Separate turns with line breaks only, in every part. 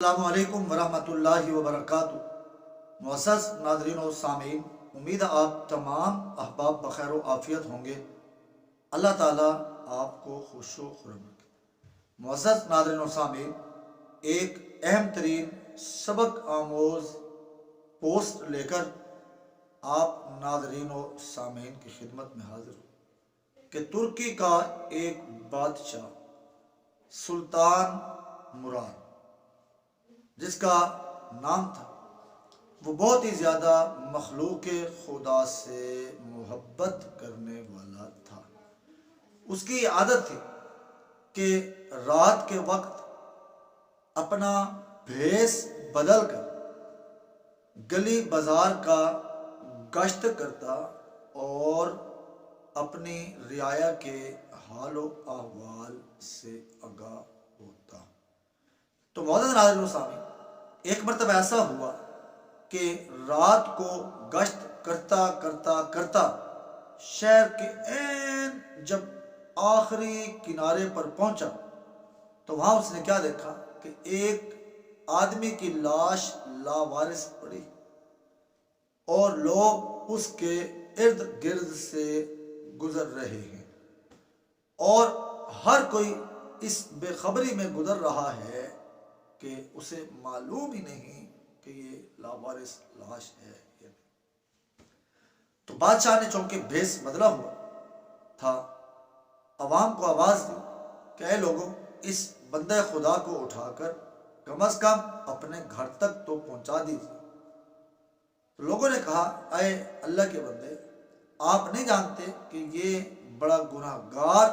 अस्सलामु अलैकुम वरहमतुल्लाहि वबरकातुहू। मुअज़्ज़ज़ नाज़रीन और सामीन, उम्मीद है आप तमाम अहबाब बखैर व आफियत होंगे। अल्लाह ताला आपको खुश व खुर्म रखे। मुअज़्ज़ज़ नाज़रीन और सामीन, एक अहम तरीन सबक आमोज पोस्ट लेकर आप नाज़रीन और सामीन की खिदमत में हाजिर हूँ कि तुर्की का एक बादशाह सुल्तान मुराद, जिसका नाम था, वो बहुत ही ज़्यादा मखलूक खुदा से मोहब्बत करने वाला था। उसकी आदत थी कि रात के वक्त अपना भेस बदल कर गली बाजार का गश्त करता और अपनी रियाया के हाल व अहवाल से आगाह होता। तो मौजूद नाज़रीन सामीन, एक मरतबा ऐसा हुआ कि रात को गश्त करता करता करता शहर के ऐन जब आखिरी किनारे पर पहुंचा तो वहां उसने क्या देखा कि एक आदमी की लाश लावारिस पड़ी और लोग उसके इर्द गिर्द से गुजर रहे हैं और हर कोई इस बेखबरी में गुजर रहा है कि उसे मालूम ही नहीं कि ये लावारिस लाश है या नहीं। तो बादशाह ने चूंकि भेस बदला हुआ था, अवाम को आवाज दी कि ऐ लोगों, इस बंदे खुदा को उठाकर कम अज कम अपने घर तक तो पहुंचा दीजिए। तो लोगों ने कहा, ऐ अल्लाह के बंदे, आप नहीं जानते कि ये बड़ा गुनाहगार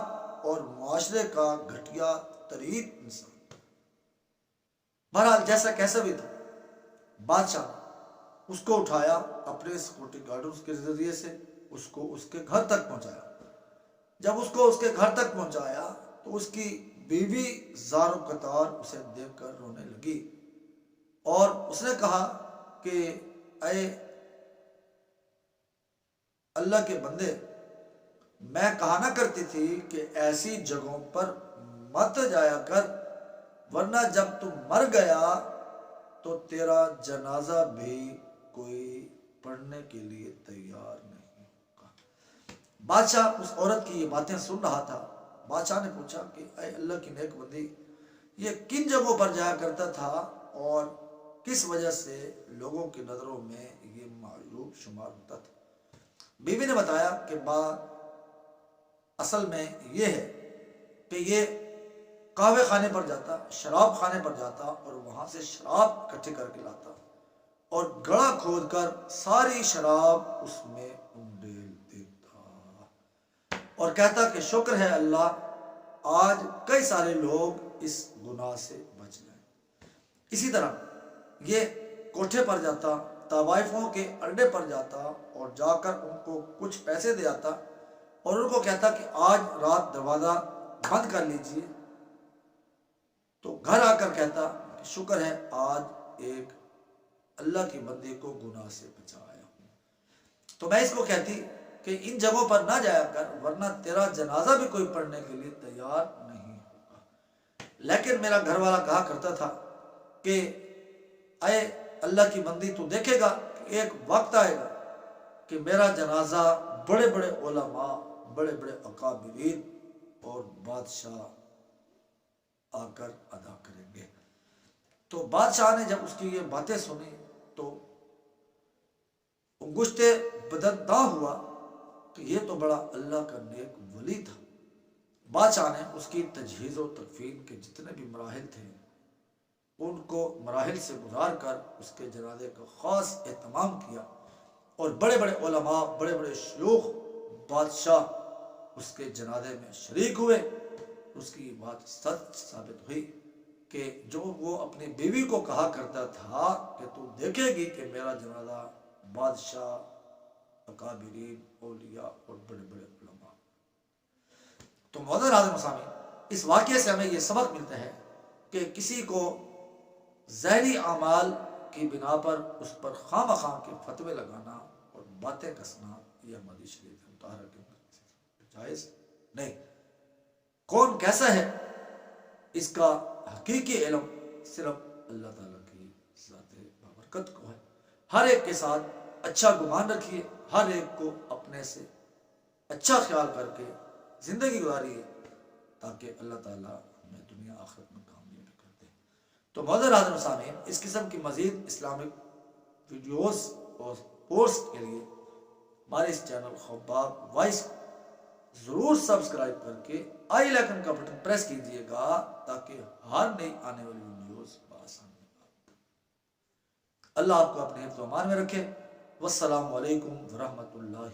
और मुआशरे का घटिया तरीन इंसान। बहरहाल जैसा कैसा भी था, बादशाह उसको उठाया, अपने सिक्योरिटी गार्ड्स के जरिए से उसको उसके घर तक पहुंचाया। जब उसको उसके घर तक पहुंचाया तो उसकी बीवी ज़ारो कतार उसे देखकर रोने लगी और उसने कहा कि ऐ अल्लाह के बंदे, मैं कहा ना करती थी कि ऐसी जगहों पर मत जाया कर, वरना जब तू मर गया तो तेरा जनाजा भी कोई पढ़ने के लिए तैयार नहीं होगा। बादशाह उस औरत की ये बातें सुन रहा था। बादशाह ने पूछा कि ऐ अल्लाह की नेक बंदी, ये किन जगहों पर जाया करता था और किस वजह से लोगों की नज़रों में ये मायूब शुमार होता था। बीवी ने बताया कि बात असल में ये है कि ये कहवे खाने पर जाता, शराब खाने पर जाता और वहां से शराब इकट्ठी करके लाता और गड़ा खोद कर सारी शराब उसमें उंडेल देता और कहता कि शुक्र है अल्लाह, आज कई सारे लोग इस गुनाह से बच गए। इसी तरह ये कोठे पर जाता, तवाइफों के अड्डे पर जाता और जाकर उनको कुछ पैसे दे आता और उनको कहता कि आज रात दरवाजा बंद कर लीजिए। तो घर आकर कहता कि शुक्र है आज एक अल्लाह की बंदे को गुनाह से बचाया हूं। तो मैं इसको कहती कि इन जगहों पर ना जाया कर, वरना तेरा जनाजा भी कोई पढ़ने के लिए तैयार नहीं होगा। लेकिन मेरा घर वाला कहा करता था कि ऐ अल्लाह की बंदी, तू देखेगा कि एक वक्त आएगा कि मेरा जनाजा बड़े बड़े उलमा, बड़े बड़े अकाबिरीन और बादशाह आकर अदा करेंगे। तो बादशाह ने जब उसकी ये बातें सुनी तो अंगुश्ते बददा हुआ कि ये तो बड़ा अल्लाह का नेक वली था। बादशाह ने उसकी तजहीज़ व तकफीन के जितने भी मराहिल थे उनको मराहिल से गुजार कर उसके जनाजे का ख़ास एहतमाम किया और बड़े बड़े उलमा, बड़े बड़े शयूख बादशाह उसके जनाजे में शरीक हुए। उसकी बात सच साबित हुई कि जो वो अपनी बीवी को कहा करता था कि तू देखेगी कि मेरा जनाजा बादशाह, अकाबिरीन, औलिया और बड़े बड़े उलमा। तो मौजूद नाज़रीन सामीन, इस वाक़ये से हमें यह सबक मिलता है कि किसी को ज़हरी अमाल की बिना पर उस पर खामखा के फतवे लगाना और बातें कसना यह हमारी शरीयत मुताहरा के जायज़ नहीं। कौन कैसा है इसका हकीकी इल्म सिर्फ اللہ تعالیٰ کی ذات بابرکت کو ہے۔ ہر ایک کے ساتھ اچھا گمان رکھیے، ہر ایک کو اپنے سے اچھا خیال کر کے زندگی گزاری ہے، تاکہ اللہ تعالیٰ ہمیں دنیا آخرت میں کامیاب کر دے۔ تو معزز حاضرین سامعین، اس قسم کی مزید اسلامک ویڈیوز اور پوسٹ کے لیے ہمارے اس چینل خباب وائس ضرور سبسکرائب کر کے آئی آئکن کا بٹن پریس کیجیے گا، تاکہ ہر نئی آنے والی ویڈیوز بآسانی اللہ آپ کو اپنے حفظ و امان میں رکھے۔ والسلام علیکم ورحمۃ اللہ